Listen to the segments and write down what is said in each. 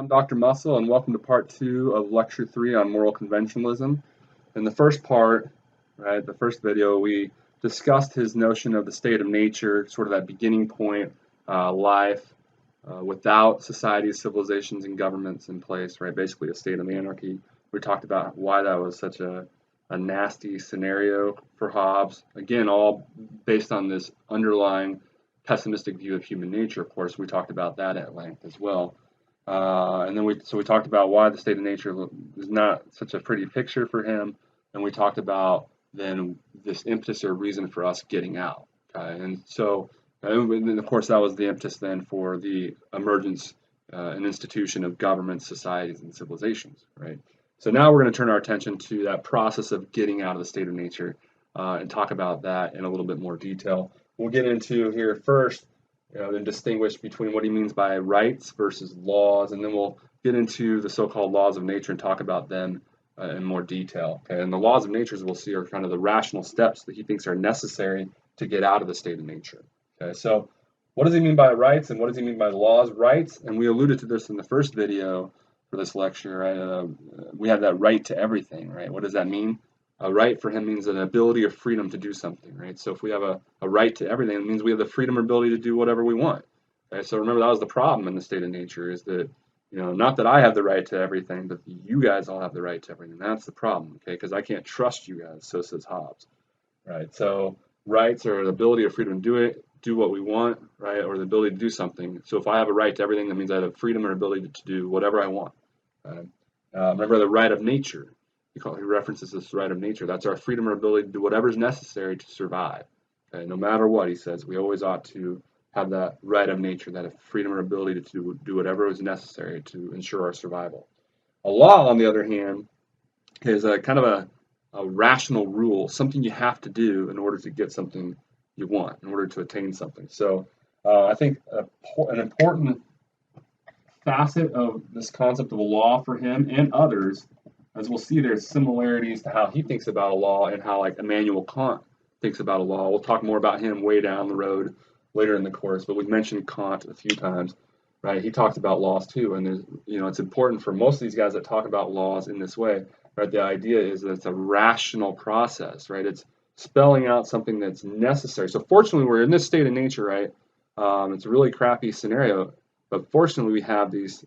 I'm Dr. Musil, and welcome to part 2 of lecture 3 on moral conventionalism. In the first part, right, the first video, we discussed his notion of the state of nature, sort of that beginning point, life without societies, civilizations, and governments in place, right? Basically a state of anarchy. We talked about why that was such a nasty scenario for Hobbes. Again, all based on this underlying pessimistic view of human nature. Of course, we talked about that at length as well. And then we talked about why the state of nature is not such a pretty picture for him, and we talked about then this impetus or reason for us getting out. Okay? And so, and of course, that was the impetus then for the emergence and institution of governments, societies, and civilizations. Right. So now we're going to turn our attention to that process of getting out of the state of nature and talk about that in a little bit more detail. We'll get into here first, then distinguish between what he means by rights versus laws, and then we'll get into the so-called laws of nature and talk about them in more detail. Okay? And the laws of nature, as we'll see, are kind of the rational steps that he thinks are necessary to get out of the state of nature. Okay? So what does he mean by rights, and what does he mean by laws? Rights, and we alluded to this in the first video for this lecture, right? We have that right to everything, right? What does that mean? A right for him means an ability or freedom to do something, right? So if we have a right to everything, it means we have the freedom or ability to do whatever we want. Okay? So remember, that was the problem in the state of nature, is that, not that I have the right to everything, but you guys all have the right to everything. That's the problem, okay? Because I can't trust you guys, so says Hobbes, right? So rights are the ability or freedom to do what we want, right? Or the ability to do something. So if I have a right to everything, that means I have freedom or ability to do whatever I want. Remember the right of nature. He references this right of nature. That's our freedom or ability to do whatever is necessary to survive. Okay? No matter what, he says, we always ought to have that right of nature, that freedom or ability to do whatever is necessary to ensure our survival. A law, on the other hand, is a kind of a rational rule, something you have to do in order to get something you want, in order to attain something. So I think an important facet of this concept of a law for him and others, as we'll see, there's similarities to how he thinks about a law and how, like, Immanuel Kant thinks about a law. We'll talk more about him way down the road later in the course, but we've mentioned Kant a few times, right? He talks about laws too, and there's, it's important for most of these guys that talk about laws in this way, right? The idea is that it's a rational process, right? It's spelling out something that's necessary. So fortunately, we're in this state of nature, right? It's a really crappy scenario, but fortunately, we have these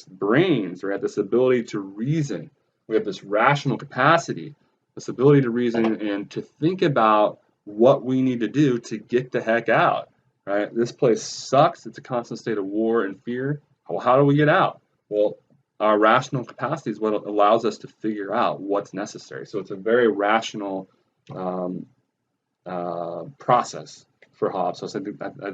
brains, right? This ability to reason. We have this rational capacity, this ability to reason and to think about what we need to do to get the heck out, right? This place sucks. It's a constant state of war and fear. Well, how do we get out? Well, our rational capacity is what allows us to figure out what's necessary. So it's a very rational process for Hobbes. So I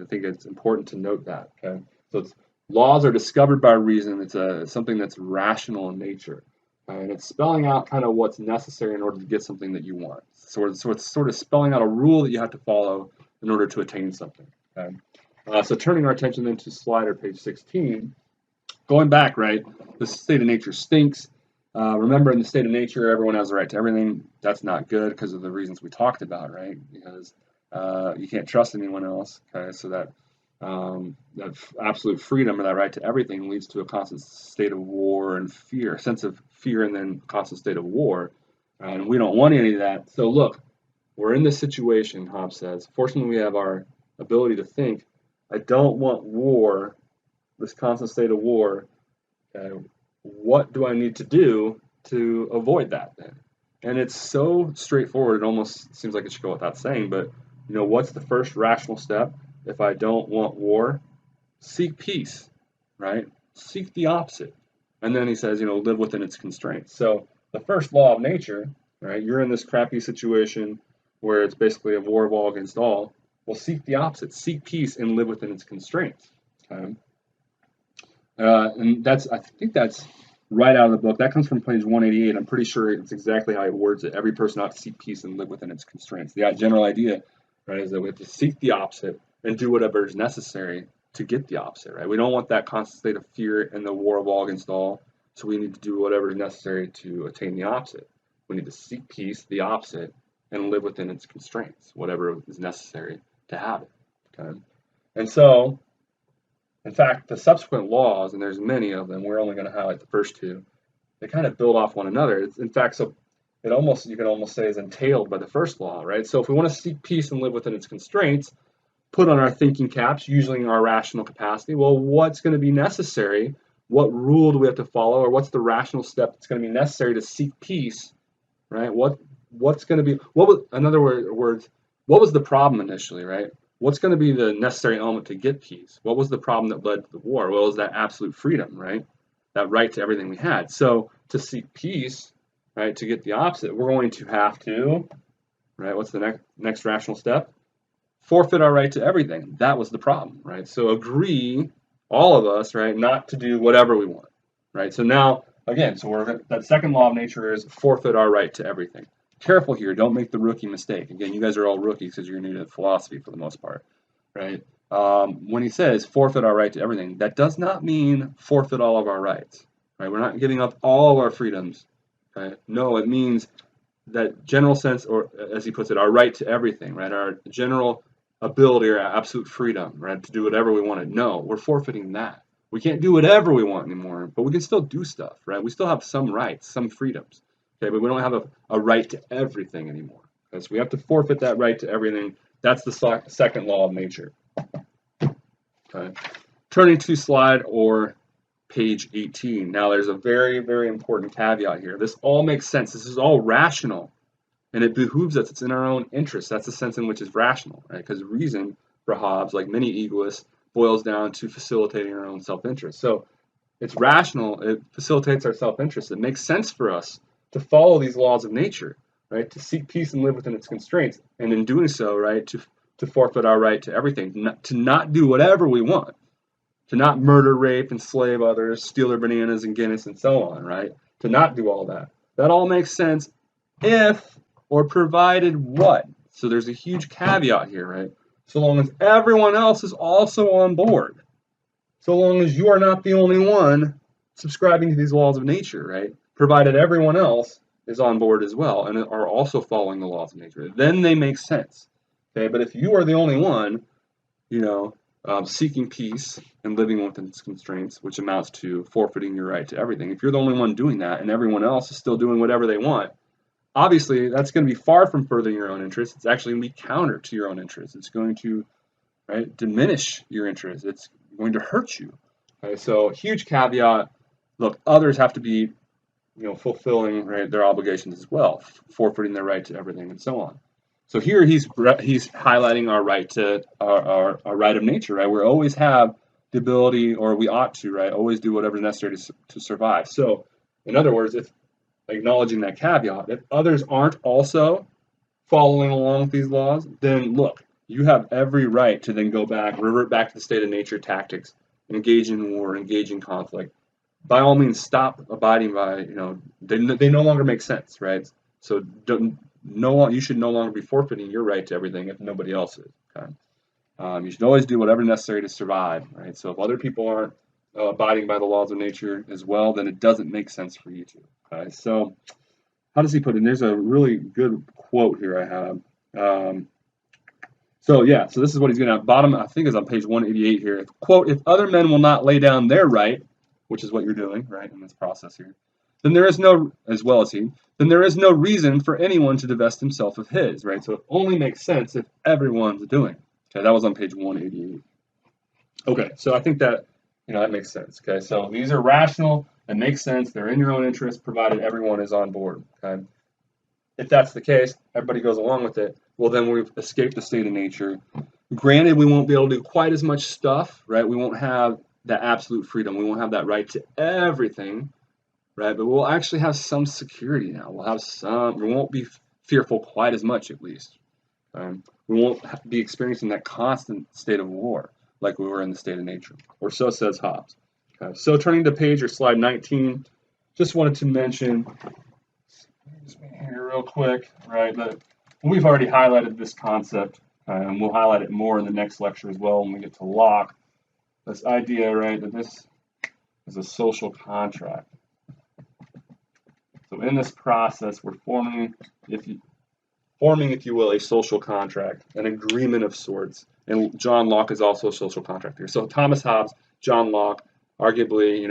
think it's important to note that. Okay, so laws are discovered by reason. It's something that's rational in nature, and it's spelling out kind of what's necessary in order to get something that you want. So it's sort of spelling out a rule that you have to follow in order to attain something. Okay, so turning our attention then to slide or page 16, going back, right? The state of nature stinks. Remember, in the state of nature, everyone has the right to everything. That's not good because of the reasons we talked about, right? Because you can't trust anyone else. Okay, so that absolute freedom or that right to everything leads to a constant state of war and fear, a sense of fear, and then constant state of war. And we don't want any of that. So look, we're in this situation, Hobbes says. Fortunately, we have our ability to think. I don't want war, this constant state of war. What do I need to do to avoid that then? And it's so straightforward, it almost seems like it should go without saying, but what's the first rational step? If I don't want war, seek peace, right? Seek the opposite. And then he says, live within its constraints. So the first law of nature, right? You're in this crappy situation where it's basically a war of all against all. Well, seek the opposite. Seek peace and live within its constraints. Okay? And I think that's right out of the book. That comes from page 188. I'm pretty sure it's exactly how he words it. Every person ought to seek peace and live within its constraints. The general idea, right, is that we have to seek the opposite and do whatever is necessary to get the opposite, right? We don't want that constant state of fear and the war of all against all, so we need to do whatever is necessary to attain the opposite. We need to seek peace, the opposite, and live within its constraints, whatever is necessary to have it, okay? And so In fact, the subsequent laws, and there's many of them, we're only going to highlight the first two, they kind of build off one another. In fact, so it almost, you can almost say, is entailed by the first law, right? So if we want to seek peace and live within its constraints, put on our thinking caps, using our rational capacity, well, what's going to be necessary? What rule do we have to follow, or what's the rational step that's going to be necessary to seek peace, right? What's going to be, in other words, what was the problem initially, right? What's going to be the necessary element to get peace? What was the problem that led to the war? Well, it was that absolute freedom, right? That right to everything we had. So to seek peace, right, to get the opposite, we're going to have to, right, what's the next rational step? Forfeit our right to everything. That was the problem, right? So agree, all of us, right, not to do whatever we want, right? So now, again, so that second law of nature is forfeit our right to everything. Careful here, don't make the rookie mistake. Again, you guys are all rookies because you're new to philosophy for the most part, right? When he says forfeit our right to everything, that does not mean forfeit all of our rights, right? We're not giving up all of our freedoms, right? No, it means that general sense, or as he puts it, our right to everything, right? Our general ability or absolute freedom, right, to do whatever we want to. No, we're forfeiting that. We can't do whatever we want anymore, but we can still do stuff, right? We still have some rights, some freedoms, okay, but we don't have a right to everything anymore. Okay, so we have to forfeit that right to everything. That's the second law of nature. Okay, turning to slide or page 18. Now, there's a very, very important caveat here. This all makes sense. This is all rational. And it behooves us, it's in our own interest. That's the sense in which it's rational, right? Because reason for Hobbes, like many egoists, boils down to facilitating our own self-interest. So it's rational, it facilitates our self-interest. It makes sense for us to follow these laws of nature, right? To seek peace and live within its constraints. And in doing so, right, to forfeit our right to everything, to not do whatever we want, to not murder, rape, enslave others, steal their bananas and Guinness and so on, right? To not do all that. That all makes sense if or provided what? So there's a huge caveat here, right? So long as everyone else is also on board. So long as you are not the only one subscribing to these laws of nature, right? Provided everyone else is on board as well and are also following the laws of nature. Then they make sense. Okay, but if you are the only one, seeking peace and living within its constraints, which amounts to forfeiting your right to everything, if you're the only one doing that and everyone else is still doing whatever they want, obviously, that's going to be far from furthering your own interests. It's actually going to be counter to your own interests. It's going to, right, diminish your interests. It's going to hurt you. Okay, so huge caveat. Look, others have to be, fulfilling, right, their obligations as well, forfeiting their right to everything and so on. So here he's highlighting our right to our right of nature. Right, we always have the ability, or we ought to, right, always do whatever is necessary to survive. So, in other words, if acknowledging that caveat, if others aren't also following along with these laws, then look, you have every right to then revert back to the state of nature tactics, engage in war, engage in conflict. By all means, stop abiding by, they no longer make sense, right? So you should no longer be forfeiting your right to everything if nobody else is. Okay? You should always do whatever necessary to survive, right? So if other people aren't abiding by the laws of nature as well, then it doesn't make sense for you to. Okay, so how does he put it? And there's a really good quote here I have. So this is what he's going to bottom, I think is on page 188 here. Quote, if other men will not lay down their right, which is what you're doing, right, in this process here, then there is no, as well as he, then there is no reason for anyone to divest himself of his, right? So it only makes sense if everyone's doing it. Okay, that was on page 188. Okay, so I think that, that makes sense. Okay, so these are rational. It makes sense. They're in your own interest, provided everyone is on board. Okay, if that's the case, everybody goes along with it. Well, then we've escaped the state of nature. Granted, we won't be able to do quite as much stuff, right? We won't have that absolute freedom. We won't have that right to everything, right? But we'll actually have some security now. We'll have some. We won't be fearful quite as much, at least. We won't be experiencing that constant state of war like we were in the state of nature, or so says Hobbes. Okay, so turning to page or slide 19, just wanted to mention here real quick, right, that we've already highlighted this concept, and we'll highlight it more in the next lecture as well when we get to Locke. This idea, right, that this is a social contract. So in this process, we're forming, if you will, a social contract, an agreement of sorts. And John Locke is also a social contract here. So Thomas Hobbes John Locke, arguably,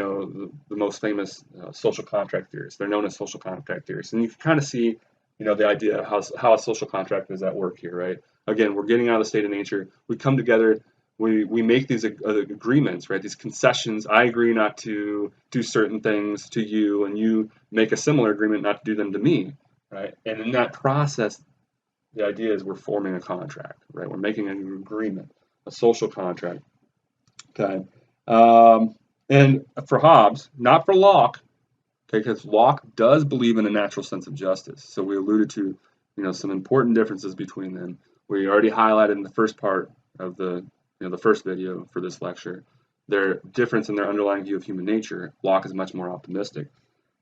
the most famous social contract theorists. They're known as social contract theorists, and you can kind of see, the idea of how a social contract is at work here, right? Again, we're getting out of the state of nature. We come together. We make these agreements, right? These concessions. I agree not to do certain things to you, and you make a similar agreement not to do them to me, right? And in that process, the idea is we're forming a contract, right? We're making an agreement, a social contract. Okay. And for Hobbes, not for Locke, okay, because Locke does believe in a natural sense of justice. So we alluded to, some important differences between them. We already highlighted in the first part of the first video for this lecture, their difference in their underlying view of human nature. Locke is much more optimistic.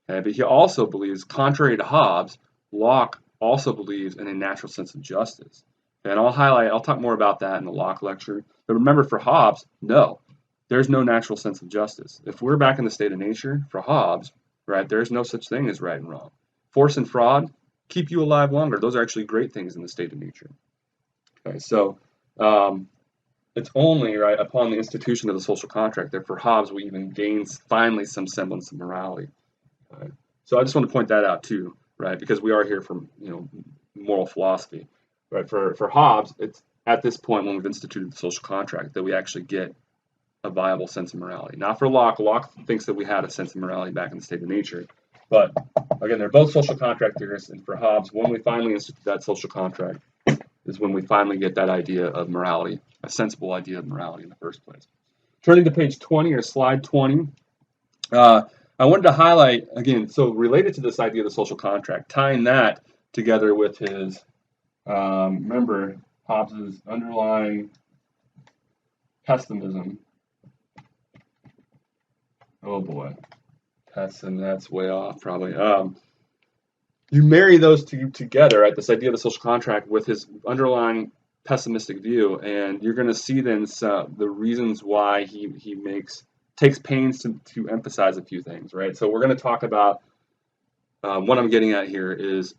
Okay, but he also believes, contrary to Hobbes, Locke also believes in a natural sense of justice. And I'll talk more about that in the Locke lecture. But remember, for Hobbes, no, there's no natural sense of justice. If we're back in the state of nature, for Hobbes, right, there's no such thing as right and wrong. Force and fraud keep you alive longer. Those are actually great things in the state of nature. Okay, so it's only right upon the institution of the social contract that for Hobbes we even gain finally some semblance of morality. Right? So I just want to point that out too, right? Because we are here for moral philosophy, right? For Hobbes, it's at this point when we've instituted the social contract that we actually get a viable sense of morality. Not for Locke. Locke thinks that we had a sense of morality back in the state of nature, but again, they're both social contract theorists, and for Hobbes, when we finally institute that social contract, is when we finally get that idea of morality, a sensible idea of morality in the first place. Turning to page 20 or slide 20, I wanted to highlight, again, so related to this idea of the social contract, tying that together with his, remember, Hobbes' underlying pessimism. Oh boy, that's way off probably. You marry those two together, right? This idea of the social contract with his underlying pessimistic view, and you're going to see then the reasons why he takes pains to emphasize a few things, right? So we're going to talk about what I'm getting at here is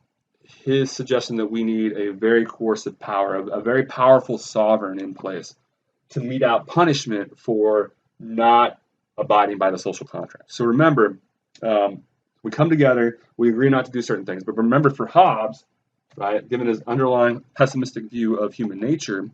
his suggestion that we need a very coercive power, a very powerful sovereign in place to mete out punishment for not abiding by the social contract. So remember, we come together, we agree not to do certain things. But remember, for Hobbes, right, given his underlying pessimistic view of human nature,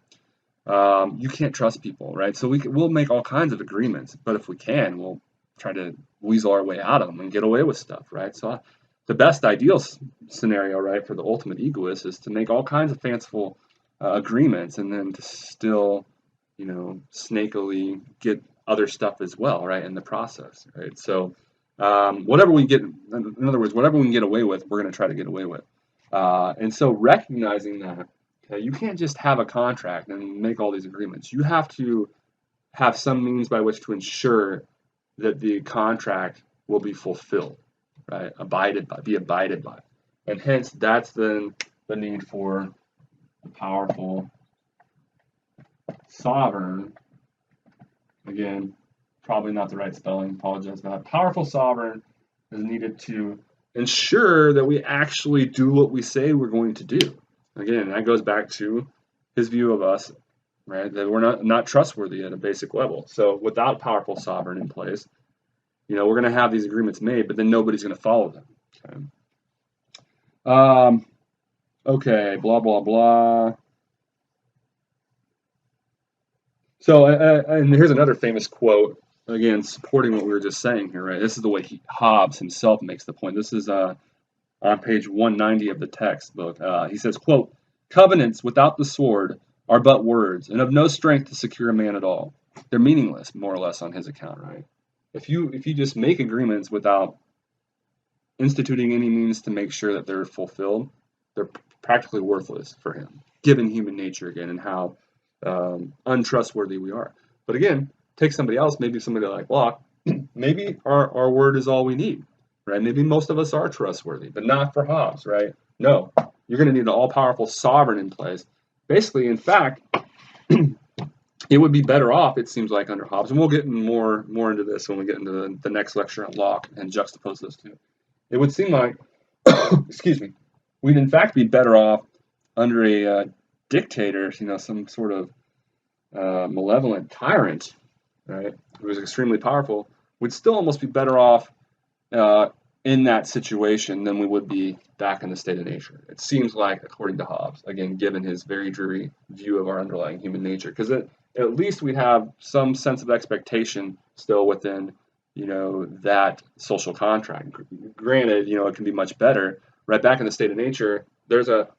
you can't trust people, right? So we'll make all kinds of agreements, but if we can, we'll try to weasel our way out of them and get away with stuff, right? So the best ideal scenario, right, for the ultimate egoist is to make all kinds of fanciful agreements and then to still, snakily get other stuff as well, right, in the process, right? So whatever we get, in other words, whatever we can get away with, we're going to try to get away with. And so recognizing that, okay, you can't just have a contract and make all these agreements. You have to have some means by which to ensure that the contract will be fulfilled, right? Be abided by. And hence, that's then the need for a powerful sovereign. Again, probably not the right spelling, apologize for that. Powerful sovereign is needed to ensure that we actually do what we say we're going to do. Again, that goes back to his view of us, right? That we're not trustworthy at a basic level. So without powerful sovereign in place, we're going to have these agreements made, but then nobody's going to follow them. Okay, blah, blah, blah. So, and here's another famous quote, again, supporting what we were just saying here, right? This is the way Hobbes himself makes the point. This is on page 190 of the textbook. He says, quote, "Covenants without the sword are but words and of no strength to secure a man at all. They're meaningless, more or less, on his account, right? If you just make agreements without instituting any means to make sure that they're fulfilled, they're practically worthless for him, given human nature again and how untrustworthy we are. But again, take somebody else, maybe somebody like Locke, maybe our word is all we need, right? Maybe most of us are trustworthy, but not for Hobbes, right? No, you're going to need an all-powerful sovereign in place. Basically, in fact, it would be better off, it seems like, under Hobbes, and we'll get more into this when we get into the next lecture on Locke and juxtapose those two. It would seem like, excuse me, we'd in fact be better off under a dictator, some sort of malevolent tyrant, right? who is extremely powerful, we'd still almost be better off in that situation than we would be back in the state of nature. It seems like, according to Hobbes, again, given his very dreary view of our underlying human nature, because at least we have some sense of expectation still within, that social contract. Granted, it can be much better. Right back in the state of nature, there's a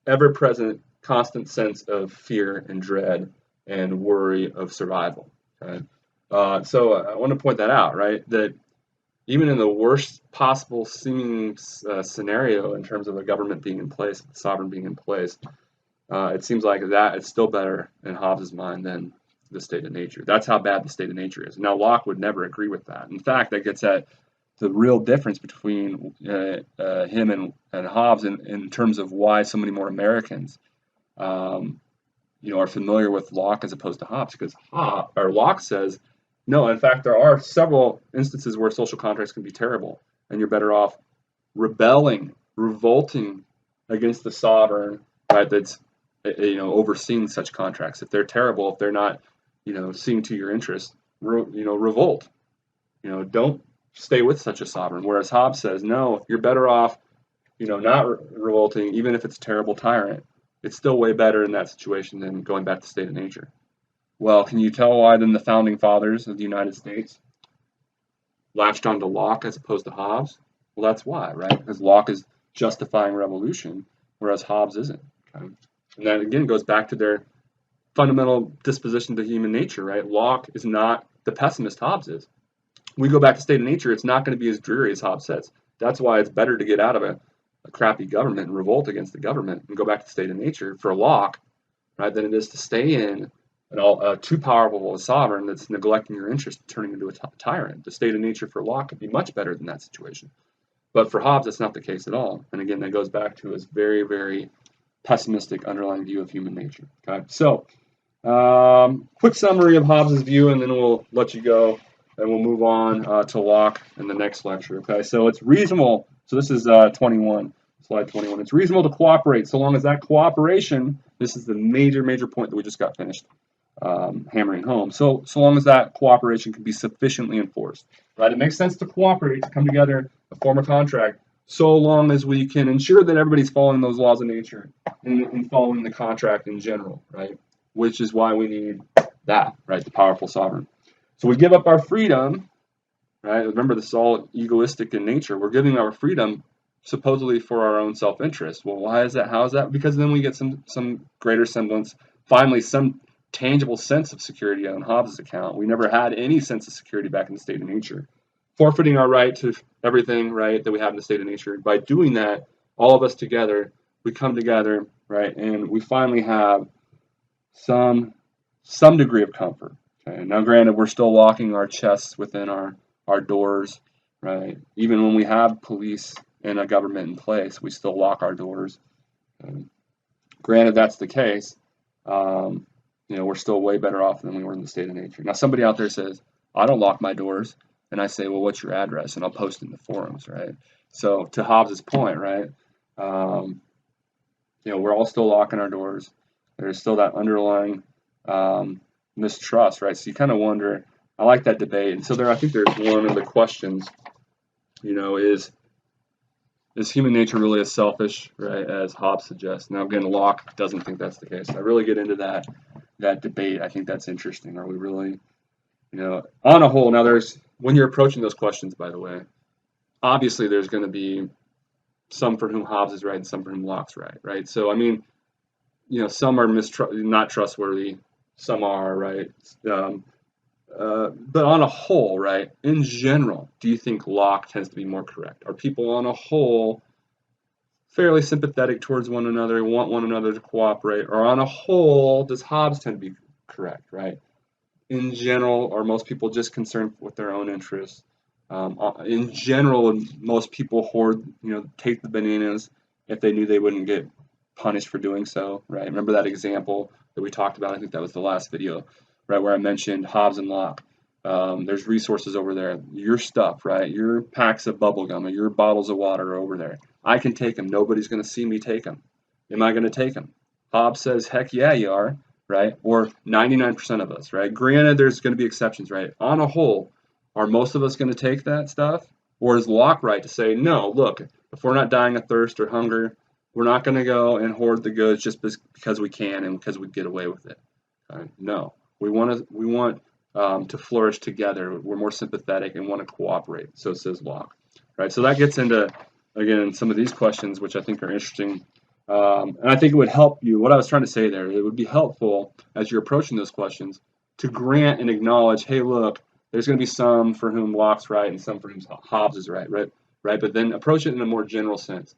ever-present, constant sense of fear and dread and worry of survival. Okay? So I want to point that out, right? That even in the worst possible seeming scenario in terms of a government being in place, the sovereign being in place, it seems like that it's still better in Hobbes' mind than the state of nature. That's how bad the state of nature is. Now, Locke would never agree with that. In fact, that gets at the real difference between him and Hobbes in terms of why so many more Americans are familiar with Locke as opposed to Hobbes, because Locke says, no, in fact, there are several instances where social contracts can be terrible, and you're better off revolting against the sovereign, right, that's overseeing such contracts. If they're terrible, if they're not seeing to your interest, revolt. Don't stay with such a sovereign. Whereas Hobbes says, no, you're better off not revolting, even if it's a terrible tyrant. It's still way better in that situation than going back to state of nature. Well, can you tell why then the founding fathers of the United States latched onto Locke as opposed to Hobbes? Well, that's why, right? Because Locke is justifying revolution, whereas Hobbes isn't. Okay? And that, again, goes back to their fundamental disposition to human nature, right? Locke is not the pessimist Hobbes is. We go back to state of nature, it's not going to be as dreary as Hobbes says. That's why it's better to get out of a crappy government and revolt against the government and go back to state of nature for Locke, right, than it is to stay in too powerful of a sovereign that's neglecting your interest, turning into a tyrant. The state of nature for Locke could be much better than that situation. But for Hobbes, that's not the case at all. And again, that goes back to his very, very pessimistic underlying view of human nature. Okay, so quick summary of Hobbes' view, and then we'll let you go, and we'll move on to Locke in the next lecture. Okay, so it's reasonable. So this is 21, slide 21. It's reasonable to cooperate so long as that cooperation, this is the major point that we just got finished hammering home. So long as that cooperation can be sufficiently enforced, right? It makes sense to cooperate, to come together, to form a contract, so long as we can ensure that everybody's following those laws of nature and following the contract in general, right? Which is why we need that, right? The powerful sovereign. So we give up our freedom, right? Remember, this is all egoistic in nature. We're giving our freedom supposedly for our own self-interest. Well, why is that? How is that? Because then we get some greater semblance, finally some tangible sense of security on Hobbes' account. We never had any sense of security back in the state of nature. Forfeiting our right to everything, right, that we have in the state of nature. By doing that, all of us together, we come together, right, and we finally have some degree of comfort. Okay? Now, granted, we're still locking our chests within our doors, right? Even when we have police and a government in place, we still lock our doors. Granted, that's the case. We're still way better off than we were in the state of nature. Now, somebody out there says, I don't lock my doors. And I say, well, what's your address? And I'll post it in the forums, right? So to Hobbes' point, right, we're all still locking our doors. There's still that underlying mistrust, right? So you kind of wonder, I like that debate. And so I think there's one of the questions, is human nature really as selfish, right, as Hobbes suggests? Now, again, Locke doesn't think that's the case. I really get into that debate. I think that's interesting. Are we really, on a whole, now when you're approaching those questions, by the way, obviously there's going to be some for whom Hobbes is right and some for whom Locke's right? So, I mean, some are not trustworthy, some are, right? But on a whole, right, in general, do you think Locke tends to be more correct? Are people on a whole fairly sympathetic towards one another, want one another to cooperate? Or on a whole, does Hobbes tend to be correct, right? In general, are most people just concerned with their own interests? In general, most people take the bananas if they knew they wouldn't get punished for doing so, right? Remember that example that we talked about? I think that was the last video, right, where I mentioned Hobbes and Locke. There's resources over there. Your stuff, right? Your packs of bubble gum or your bottles of water are over there. I can take them. Nobody's going to see me take them. Am I going to take them? Hobbes says, heck yeah, you are. right? Or 99% of us, right? Granted, there's going to be exceptions, right? On a whole, are most of us going to take that stuff? Or is Locke right to say, no, look, if we're not dying of thirst or hunger, we're not going to go and hoard the goods just because we can and because we get away with it? No, we want to flourish together. We're more sympathetic and want to cooperate. So says Locke, right? So that gets into, again, some of these questions, which I think are interesting. And I think it would help you, what I was trying to say there, it would be helpful as you're approaching those questions to grant and acknowledge, hey, look, there's going to be some for whom Locke's right and some for whom Hobbes is right? But then approach it in a more general sense,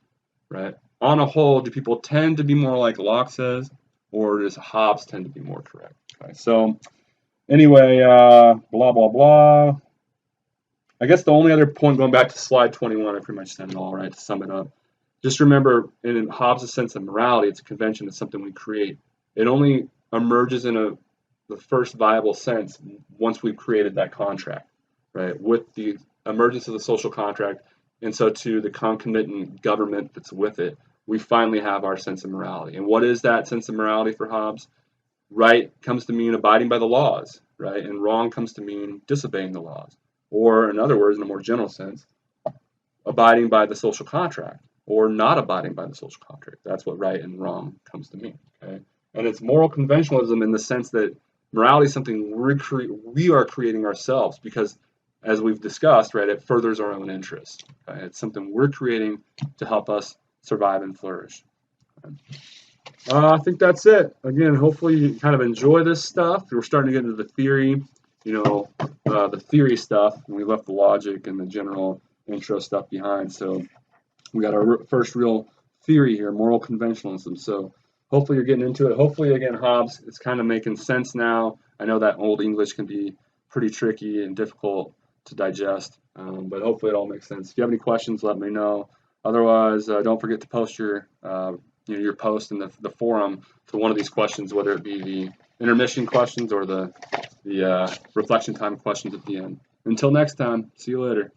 right? On a whole, do people tend to be more like Locke says, or does Hobbes tend to be more correct? Okay, so anyway, blah, blah, blah. I guess the only other point, going back to slide 21, I pretty much said it all, right, to sum it up. Just remember, in Hobbes' sense of morality, it's a convention, it's something we create. It only emerges in the first viable sense once we've created that contract, right? With the emergence of the social contract, and so to the concomitant government that's with it, we finally have our sense of morality. And what is that sense of morality for Hobbes? Right comes to mean abiding by the laws, right? And wrong comes to mean disobeying the laws. Or, in other words, in a more general sense, abiding by the social contract or not abiding by the social contract. That's what right and wrong comes to mean. Okay? And it's moral conventionalism in the sense that morality is something we are creating ourselves because, as we've discussed, right, it furthers our own interests. Okay? It's something we're creating to help us survive and flourish. Okay? I think that's it. Again, hopefully you kind of enjoy this stuff. We're starting to get into the theory, the theory stuff. And we left the logic and the general intro stuff behind. So we got our first real theory here, moral conventionalism. So hopefully you're getting into it. Hopefully, again, Hobbes, it's kind of making sense now. I know that Old English can be pretty tricky and difficult to digest, but hopefully it all makes sense. If you have any questions, let me know. Otherwise, don't forget to post your post in the forum for one of these questions, whether it be the intermission questions or the reflection time questions at the end. Until next time, see you later.